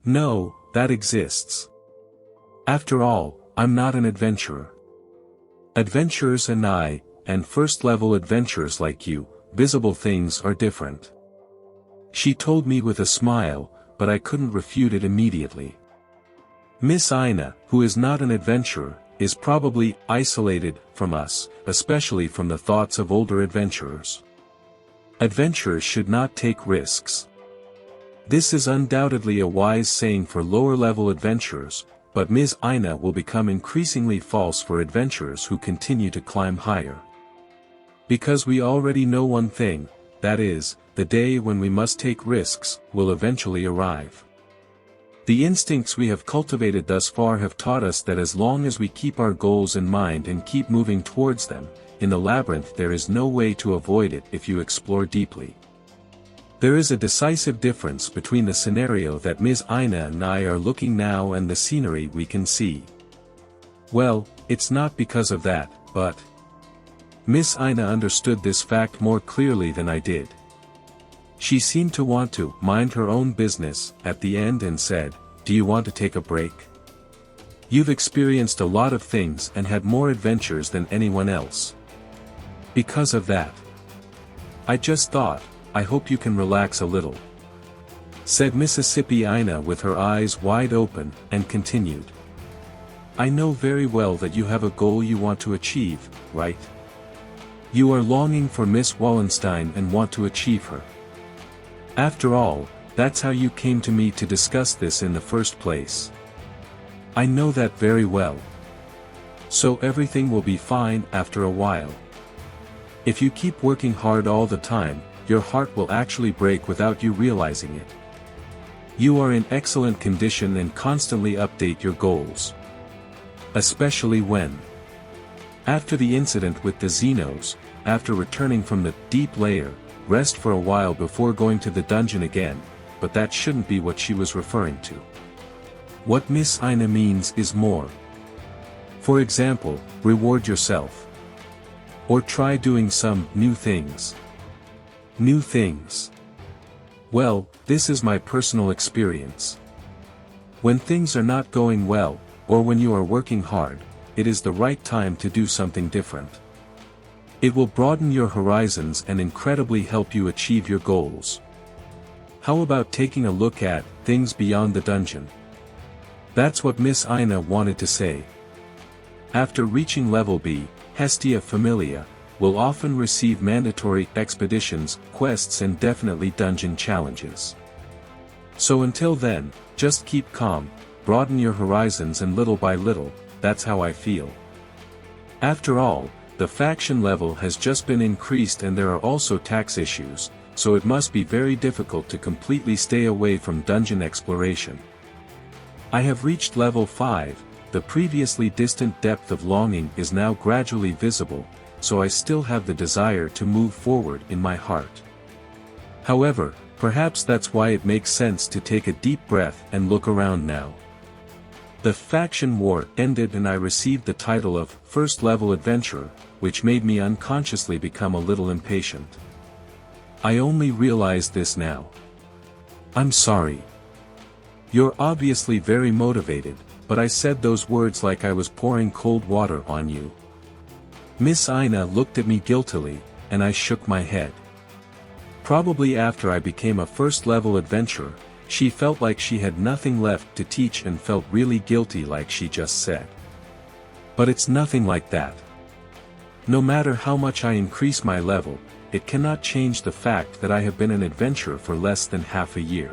No, that exists. After all, I'm not an adventurer. Adventurers and first-level adventurers like you, visible things are different. She told me with a smile, but I couldn't refute it immediately. Miss Ina, who is not an adventurer, is probably isolated from us, especially from the thoughts of older adventurers. Adventurers should not take risks. This is undoubtedly a wise saying for lower-level adventurers, but Ms. Ina will become increasingly false for adventurers who continue to climb higher. Because we already know one thing, that is, the day when we must take risks will eventually arrive. The instincts we have cultivated thus far have taught us that as long as we keep our goals in mind and keep moving towards them, in the labyrinth there is no way to avoid it if you explore deeply. There is a decisive difference between the scenario that Ms. Ina and I are looking now and the scenery we can see. Well, it's not because of that, but Miss Ina understood this fact more clearly than I did. She seemed to want to mind her own business at the end and said, "Do you want to take a break? You've experienced a lot of things and had more adventures than anyone else. Because of that, I just thought, I hope you can relax a little," said Mississippi Ina with her eyes wide open, and continued. "I know very well that you have a goal you want to achieve, right? You are longing for Miss Wallenstein and want to achieve her. After all, that's how you came to me to discuss this in the first place. I know that very well. So everything will be fine after a while. If you keep working hard all the time, your heart will actually break without you realizing it. You are in excellent condition and constantly update your goals. Especially when, after the incident with the Xenos, after returning from the deep layer, rest for a while before going to the dungeon again, but that shouldn't be what she was referring to. What Miss Ina means is more. For example, reward yourself. Or try doing some new things. New things. Well, this is my personal experience. When things are not going well, or when you are working hard, it is the right time to do something different. It will broaden your horizons and incredibly help you achieve your goals. How about taking a look at things beyond the dungeon? That's what Miss Ina wanted to say. After reaching level B, Hestia Familia will often receive mandatory expeditions, quests and definitely dungeon challenges. So until then, just keep calm, broaden your horizons and little by little, that's how I feel. After all, the faction level has just been increased and there are also tax issues, so it must be very difficult to completely stay away from dungeon exploration. I have reached level 5, the previously distant depth of longing is now gradually visible, so I still have the desire to move forward in my heart. However, perhaps that's why it makes sense to take a deep breath and look around now. The faction war ended and I received the title of First Level Adventurer, which made me unconsciously become a little impatient. I only realized this now. I'm sorry. You're obviously very motivated, but I said those words like I was pouring cold water on you. Miss Ina looked at me guiltily, and I shook my head. Probably after I became a first-level adventurer, she felt like she had nothing left to teach and felt really guilty like she just said. But it's nothing like that. No matter how much I increase my level, it cannot change the fact that I have been an adventurer for less than half a year.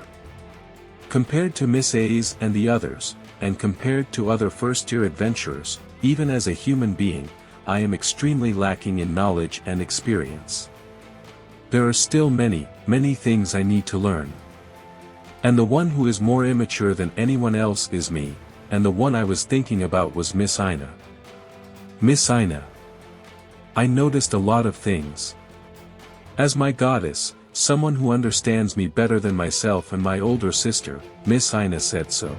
Compared to Miss A's and the others, and compared to other first-year adventurers, even as a human being, I am extremely lacking in knowledge and experience. There are still many, many things I need to learn. And the one who is more immature than anyone else is me, and the one I was thinking about was Miss Ina. Miss Ina. I noticed a lot of things. As my goddess, someone who understands me better than myself and my older sister, Miss Ina said so.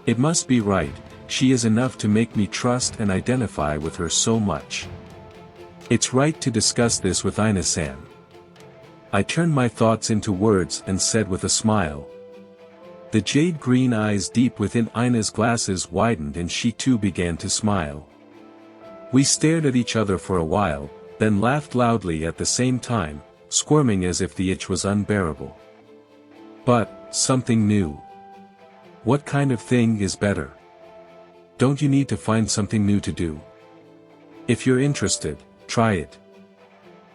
It must be right, she is enough to make me trust and identify with her so much. It's right to discuss this with Ina-san. I turned my thoughts into words and said with a smile. The jade-green eyes deep within Ina's glasses widened and she too began to smile. We stared at each other for a while, then laughed loudly at the same time, squirming as if the itch was unbearable. But, something new. What kind of thing is better? Don't you need to find something new to do? If you're interested, try it.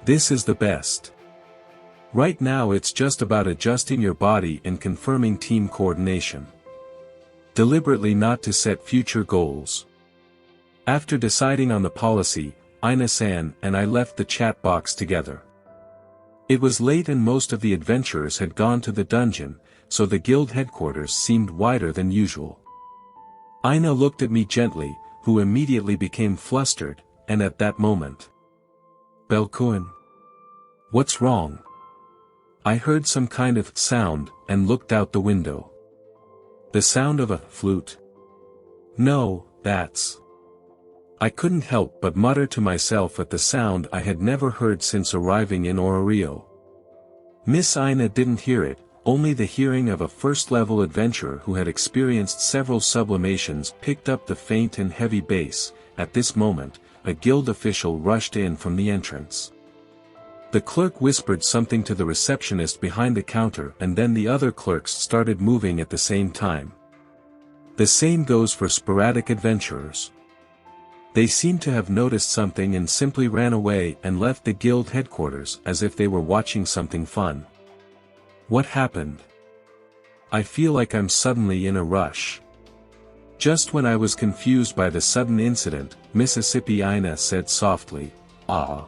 This is the best. Right now it's just about adjusting your body and confirming team coordination. Deliberately not to set future goals. After deciding on the policy, Ina-san and I left the chat box together. It was late and most of the adventurers had gone to the dungeon, so the guild headquarters seemed wider than usual. Ina looked at me gently, who immediately became flustered, and at that moment. Belkuin. What's wrong? I heard some kind of sound, and looked out the window. The sound of a flute. No, that's... I couldn't help but mutter to myself at the sound I had never heard since arriving in Orario. Miss Ina didn't hear it, only the hearing of a first-level adventurer who had experienced several sublimations picked up the faint and heavy bass. At this moment, a guild official rushed in from the entrance. The clerk whispered something to the receptionist behind the counter and then the other clerks started moving at the same time. The same goes for sporadic adventurers. They seemed to have noticed something and simply ran away and left the guild headquarters as if they were watching something fun. What happened? I feel like I'm suddenly in a rush. Just when I was confused by the sudden incident, Mississippi Ina said softly, "Ah.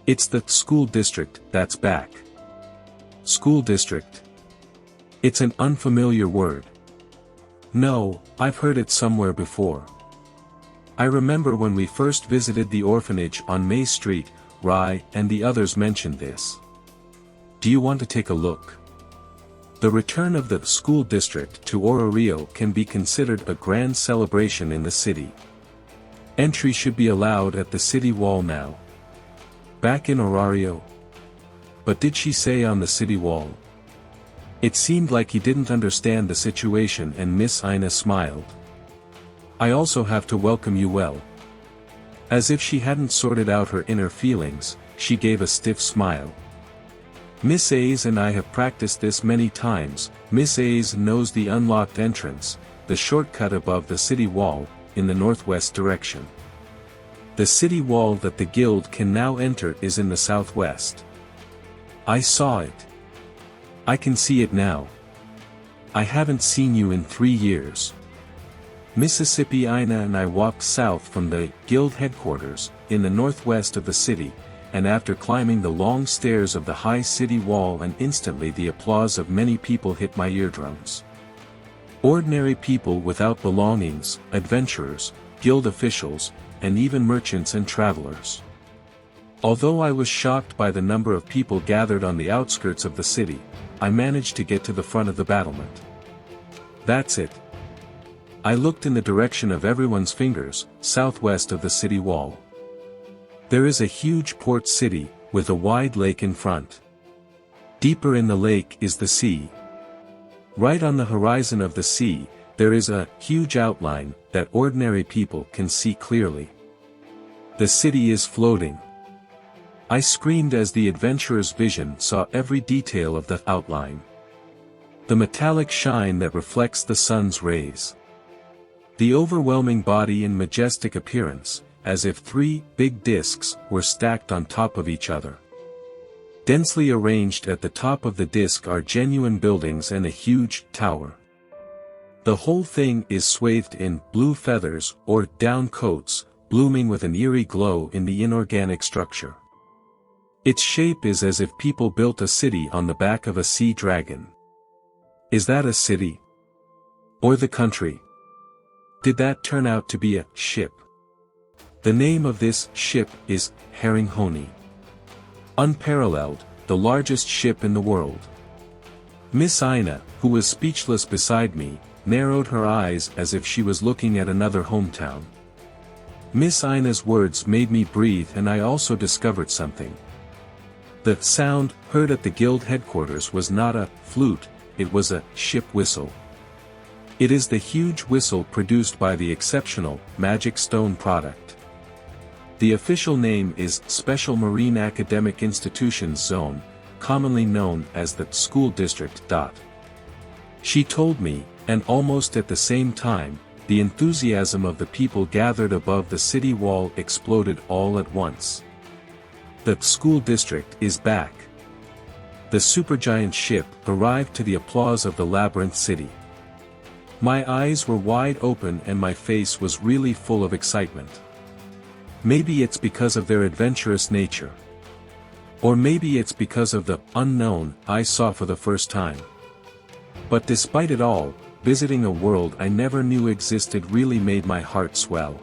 It's the school district that's back." School district? It's an unfamiliar word. No, I've heard it somewhere before. I remember when we first visited the orphanage on May Street, Rai and the others mentioned this. Do you want to take a look? The return of the school district to Orario can be considered a grand celebration in the city. Entry should be allowed at the city wall now. Back in Orario? But did she say on the city wall? It seemed like he didn't understand the situation and Miss Ina smiled. I also have to welcome you well. As if she hadn't sorted out her inner feelings, she gave a stiff smile. Miss A's and I have practiced this many times. Miss A's knows the unlocked entrance, the shortcut above the city wall, in the northwest direction. The city wall that the guild can now enter is in the southwest. I saw it. I can see it now. I haven't seen you in 3 years. Mississippi Ina and I walked south from the guild headquarters, in the northwest of the city, and after climbing the long stairs of the high city wall and instantly the applause of many people hit my eardrums. Ordinary people without belongings, adventurers, guild officials, and even merchants and travelers. Although I was shocked by the number of people gathered on the outskirts of the city, I managed to get to the front of the battlement. That's it. I looked in the direction of everyone's fingers, southwest of the city wall. There is a huge port city, with a wide lake in front. Deeper in the lake is the sea. Right on the horizon of the sea, there is a huge outline that ordinary people can see clearly. The city is floating. I screamed as the adventurer's vision saw every detail of the outline. The metallic shine that reflects the sun's rays. The overwhelming body and majestic appearance, as if 3 big discs were stacked on top of each other. Densely arranged at the top of the disc are genuine buildings and a huge tower. The whole thing is swathed in blue feathers or down coats, blooming with an eerie glow in the inorganic structure. Its shape is as if people built a city on the back of a sea dragon. Is that a city? Or the country? Did that turn out to be a ship? The name of this ship is Herringhoni. Unparalleled, the largest ship in the world. Miss Ina, who was speechless beside me, narrowed her eyes as if she was looking at another hometown. Miss Ina's words made me breathe and I also discovered something. The sound heard at the guild headquarters was not a flute, it was a ship whistle. It is the huge whistle produced by the exceptional Magic Stone product. The official name is Special Marine Academic Institutions Zone, commonly known as the School District. She told me, and almost at the same time, the enthusiasm of the people gathered above the city wall exploded all at once. The school district is back. The supergiant ship arrived to the applause of the labyrinth city. My eyes were wide open and my face was really full of excitement. Maybe it's because of their adventurous nature. Or maybe it's because of the unknown I saw for the first time. But despite it all, visiting a world I never knew existed really made my heart swell.